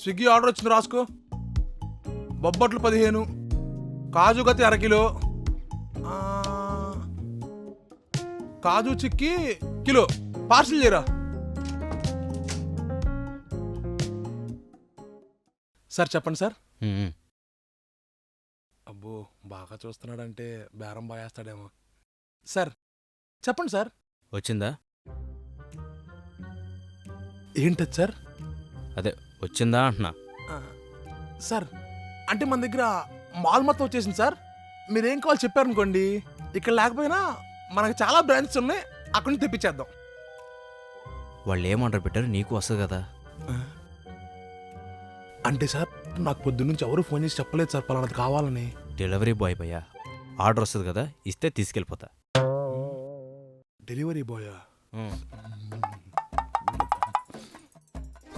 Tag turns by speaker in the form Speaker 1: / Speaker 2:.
Speaker 1: Swiggy order వచ్చింది రాసుకో. బొబ్బట్లు 15, కాజు గతి అరకిలో, కాజు చిక్కి కిలో పార్సిల్ చేయరా. సార్ చెప్పండి సార్. అబ్బో బాగా చూస్తున్నాడంటే బేరం బాగా వేస్తాడేమో. సార్ చెప్పండి సార్.
Speaker 2: వచ్చిందా?
Speaker 1: ఏంటది సార్?
Speaker 2: అదే వచ్చిందా అంటున్నా.
Speaker 1: సార్ అంటే మన దగ్గర మాల్ మొత్తం వచ్చేసింది సార్. మీరేం కావాలి చెప్పారనుకోండి, ఇక్కడ లేకపోయినా మనకు చాలా బ్రాంచెస్ ఉన్నాయి, అక్కడి నుంచి తెప్పించేద్దాం.
Speaker 2: వాళ్ళు ఏం ఆర్డర్ పెట్టారు నీకు వస్తుంది కదా.
Speaker 1: అంటే సార్ నాకు పొద్దున్నుంచి ఎవరు ఫోన్ చేసి చెప్పలేదు సార్ పలానాది కావాలని.
Speaker 2: డెలివరీ బాయ్ భయ్యా, ఆర్డర్ వస్తుంది కదా, ఇస్తే తీసుకెళ్ళిపోతా.
Speaker 1: డెలివరీ బాయా?